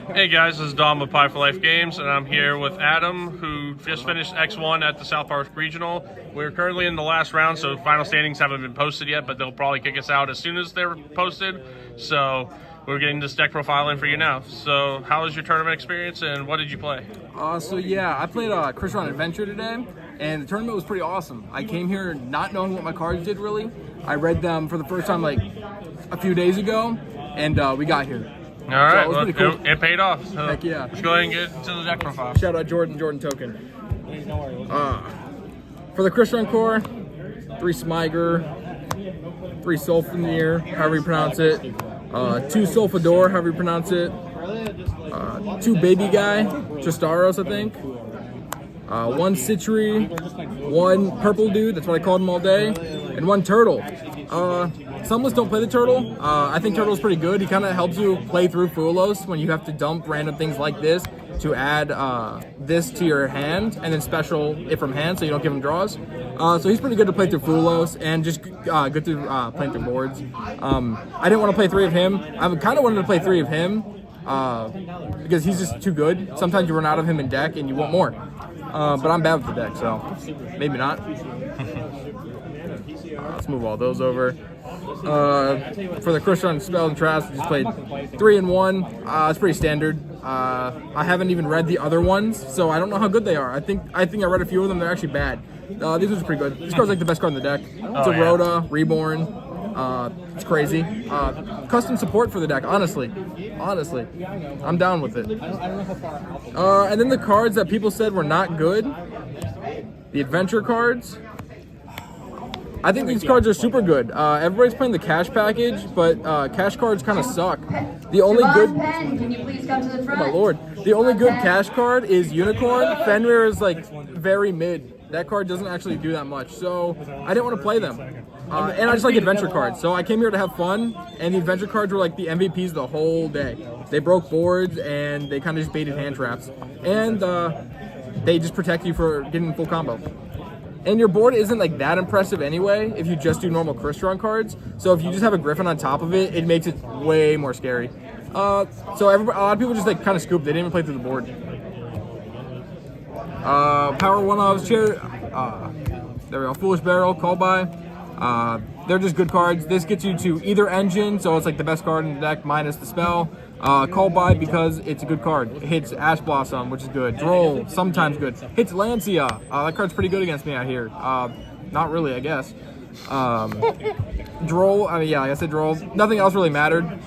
Hey guys, this is Dom with Pie for Life Games, and I'm here with Adam, who just finished X1 at the South Park Regional. We're currently in the last round, so final standings haven't been posted yet, but they'll probably kick us out as soon as they're posted. So we're getting this deck profile in for you now. So how was your tournament experience, and what did you play? I played Crystron Adventure today, and the tournament was pretty awesome. I came here not knowing what my cards did really. I read them for the first time like a few days ago, and we got here. All right, so it, cool. it paid off. So heck yeah. Let's go ahead and get to the deck profile. Shout out Jordan Token. For the Crystron core, 3 Smiger, 3 Sulfenir, however you pronounce it, 2 Sulfador, however you pronounce it, 2 Baby Guy, Tristaros, I think, 1 Citri, 1 Purple Dude, that's what I called him all day, and 1 Turtle. Some of us don't play the Turtle. I think Turtle's pretty good. He kind of helps you play through Fulos when you have to dump random things like this to add this to your hand, and then special it from hand so you don't give him draws. So he's pretty good to play through Fulos and just good to playing through boards. I didn't want to play 3 of him. I kind of wanted to play 3 of him because he's just too good. Sometimes you run out of him in deck and you want more. But I'm bad with the deck, so maybe not. Let's move all those over. For the Crystron Spell and Traps, I just played 3 and 1. It's pretty standard. I haven't even read the other ones, so I don't know how good they are. I think I read a few of them. They're actually bad. These ones are pretty good. This card's like the best card in the deck. It's a Rhoda, Reborn. It's crazy. Custom support for the deck, honestly. I'm down with it. And then the cards that people said were not good. The Adventure cards. I think these cards are super good. Everybody's playing the cash package, but cash cards kind of suck. The only good... Can you please come to the front? Oh my lord. The only good cash card is Unicorn. Fenrir is like very mid. That card doesn't actually do that much, so I didn't want to play them. And I just like adventure cards, so I came here to have fun, and the adventure cards were like the MVPs the whole day. They broke boards, and they kind of just baited hand traps. And they just protect you for getting full combo. And your board isn't like that impressive anyway if you just do normal Crystron cards. So if you just have a Griffin on top of it, it makes it way more scary. So a lot of people just like kind of scoop. They didn't even play through the board. Power 1-offs, chair. There we go. Foolish Barrel, Call By. They're just good cards. This gets you to either engine, so it's like the best card in the deck minus the spell. Call By because it's a good card. It hits Ash Blossom, which is good. Droll, sometimes good. Hits Lancia. That card's pretty good against me out here. Not really, I guess. Droll, I mean, yeah, like I said, Droll. Nothing else really mattered.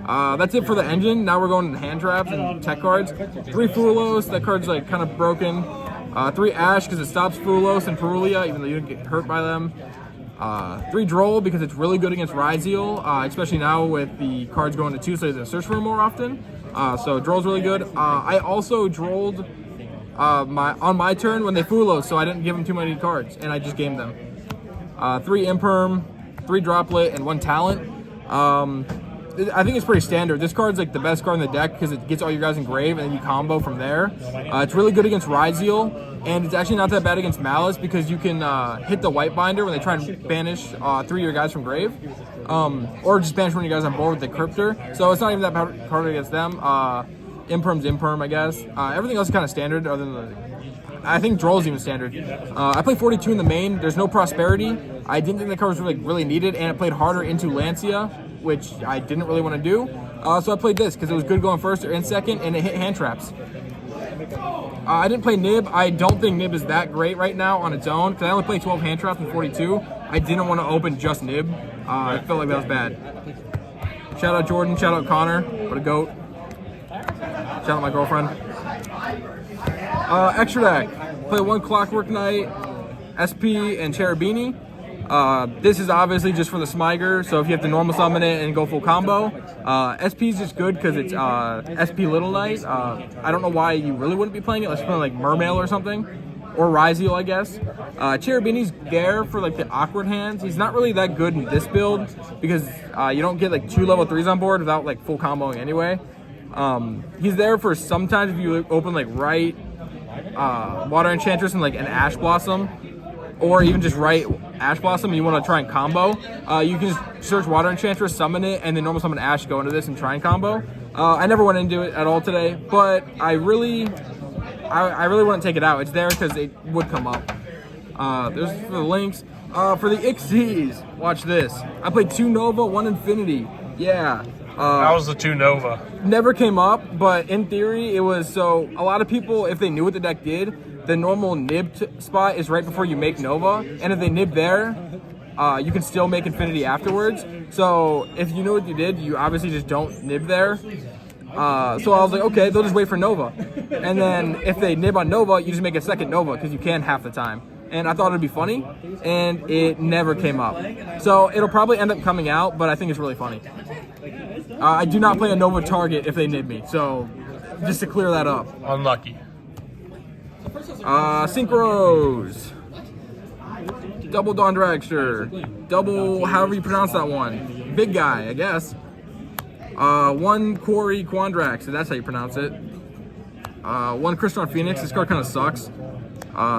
That's it for the engine. Now we're going to hand traps and tech cards. 3 Fulos, that card's like kind of broken. 3 Ash because it stops Fulos and Perulia, even though you don't get hurt by them. 3 Droll because it's really good against Ryzeal, especially now with the cards going to 2, so you search for them more often. So Droll's really good. I also Drolled on my turn when they Fulos, so I didn't give them too many cards, and I just gamed them. 3 Imperm, 3 Droplet, and 1 Talent. I think it's pretty standard. This card's like the best card in the deck because it gets all your guys engraved and then you combo from there. It's really good against Ryzeal, and it's actually not that bad against Malice because you can hit the White Binder when they try and banish 3 of your guys from grave, or just banish one of your guys on board with the Cryptor. So it's not even that bad card against them. Imperm's Imperm, I guess. Everything else is kind of standard other than I think Droll's even standard. I played 42 in the main. There's no Prosperity. I didn't think the card was really needed, and it played harder into Lancia, which I didn't really want to do. So I played this because it was good going first or in second, and it hit hand traps. I didn't play Nib. I don't think Nib is that great right now on its own because I only played 12 hand traps in 42. I didn't want to open just Nib. I felt like that was bad. Shout out Jordan. Shout out Connor. What a goat. Shout out my girlfriend. Extra deck. Play 1 Clockwork Knight, SP, and Cherubini. This is obviously just for the Smiger, so if you have to normal summon it and go full combo. SP is just good because it's SP Little Knight. I don't know why you really wouldn't be playing it unless you're playing like Mermail or something. Or Ryzeal, I guess. Cherubini's Gare for like the awkward hands. He's not really that good in this build because you don't get like 2 level 3s on board without like full comboing anyway. He's there for sometimes if you open like right Water Enchantress and like an Ash Blossom, or even just write Ash Blossom and you want to try and combo, you can just search Water Enchantress, summon it, and then normal summon Ash, go into this and try and combo. I never went into it at all today, but I really wouldn't take it out. It's there because it would come up. There's for the links. For the XCs, watch this. I played 2 Nova, 1 Infinity. Yeah. That was the 2 Nova. Never came up, but in theory, it was so a lot of people, if they knew what the deck did, the normal nib spot is right before you make Nova, and if they nib there, you can still make Infinity afterwards. So if you know what you did, you obviously just don't nib there. So I was like, okay, they'll just wait for Nova. And then if they nib on Nova, you just make a second Nova because you can half the time. And I thought it'd be funny, and it never came up. So it'll probably end up coming out, but I think it's really funny. I do not play a Nova target if they nib me, so just to clear that up. Unlucky. Synchros. Double Dawn Dragster. Double, however you pronounce that one. Big guy, I guess. 1 Quarry Quandrax, so that's how you pronounce it. 1 Crystron Phoenix, this card kind of sucks.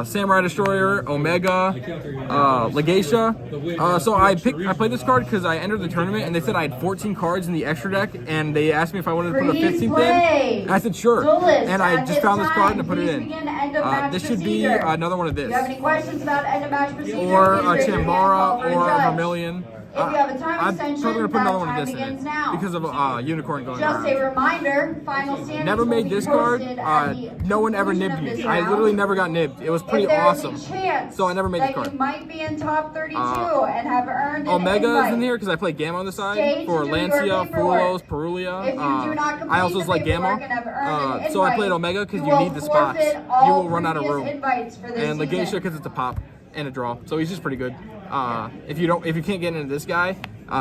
Samurai Destroyer, Omega, Legacia. So I played this card because I entered the tournament and they said I had 14 cards in the extra deck, and they asked me if I wanted to put a 15th in. And I said sure. And I just found this card and put it in. This should be another one of this. Do you have any questions about end of match procedure? Or a Chambara or a Vermilion. If you have a time I'm extension, probably gonna put another one time of this in begins it now. because of Unicorn going Just around. a reminder, final standings Never will made be this card. posted at the No one ever conclusion nibbed of me. this I round. literally never got nibbed. It was pretty If there is awesome. a chance So I never made this that card. you might be in top 32 and have earned an Omega invite. is in here because I play Gamma on the side Stay for to do your Lancia, paperwork. Fulos, Perulia. If you do not complete I also the like paperwork Gamma. and have earned an So I invite, played Omega because you will need the spots. forfeit You all will run out of previous room. invites for this And Legacia season. because it's a pop and a draw. So he's just pretty good. If you can't get into this guy,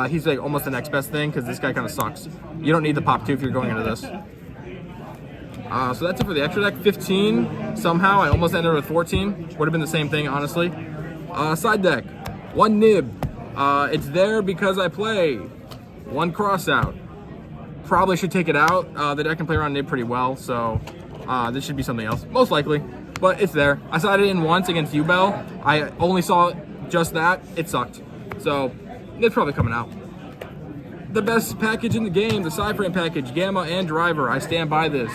he's like almost the next best thing because this guy kind of sucks. You don't need the pop 2 if you're going into this. So that's it for the extra deck. 15 somehow. I almost ended with 14. Would have been the same thing, honestly. Side deck. 1 nib. It's there because I play 1 cross out. Probably should take it out. The deck can play around nib pretty well, so this should be something else. Most likely. But it's there. I saw it in once against U-Bell. I only saw just that. It sucked. So it's probably coming out. The best package in the game, the Cyframe package, Gamma and Driver. I stand by this.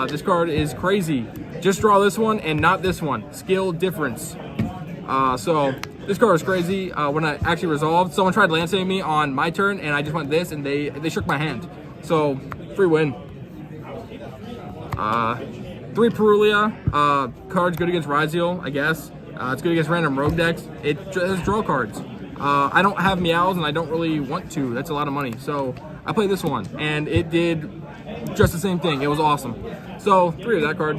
This card is crazy. Just draw this one and not this one. Skill difference. So this card was crazy. When I actually resolved, someone tried lancing me on my turn, and I just went this, and they shook my hand. So free win. 3 Perulia. Card's good against Ryziel, I guess. It's good against random rogue decks. It has draw cards. I don't have Meows, and I don't really want to. That's a lot of money. So I played this one, and it did just the same thing. It was awesome. So 3 of that card.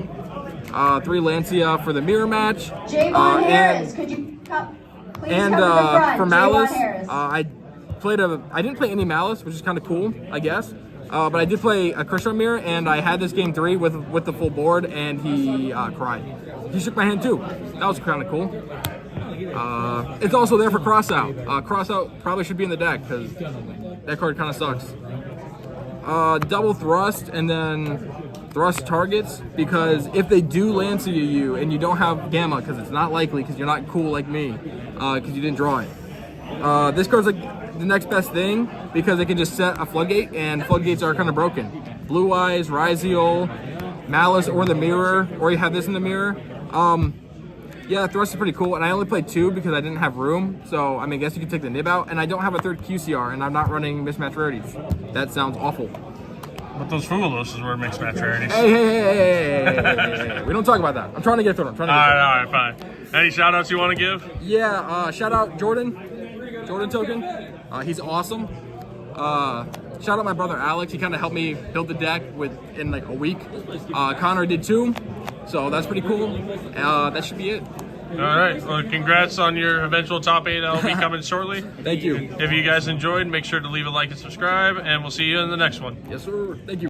3 Lancia for the mirror match. Javon Harris, could you please And come to the front? for Javon Malice, Harris. I didn't play any Malice, which is kind of cool, I guess. But I did play a Crystron mirror, and I had this game 3 with the full board, and he cried. He shook my hand too. That was kind of cool. It's also there for Crossout. Crossout probably should be in the deck because that card kind of sucks. Double Thrust and then Thrust targets, because if they do Lancia you and you don't have Gamma, because it's not likely because you're not cool like me, because you didn't draw it. This card's like the next best thing because it can just set a floodgate, and floodgates are kind of broken. Blue Eyes, Ryziel, Malice, or the mirror, or you have this in the mirror. Yeah, Thrust is pretty cool, and I only played 2 because I didn't have room, so I mean, I guess you could take the nib out, and I don't have a 3rd QCR, and I'm not running mismatch rarities. That sounds awful. But those Fugaloses were mixed match rarities. Hey. We don't talk about that. I'm trying to get through them. All right, fine. Any shout outs you want to give? Yeah, shout out Jordan Token. He's awesome. Shout out my brother Alex. He kind of helped me build the deck in like a week. Connor did too, so that's pretty cool. That should be it. All right. Well, congrats on your eventual top 8. That'll be coming shortly. Thank you. If you guys enjoyed, make sure to leave a like and subscribe, and we'll see you in the next one. Yes, sir. Thank you.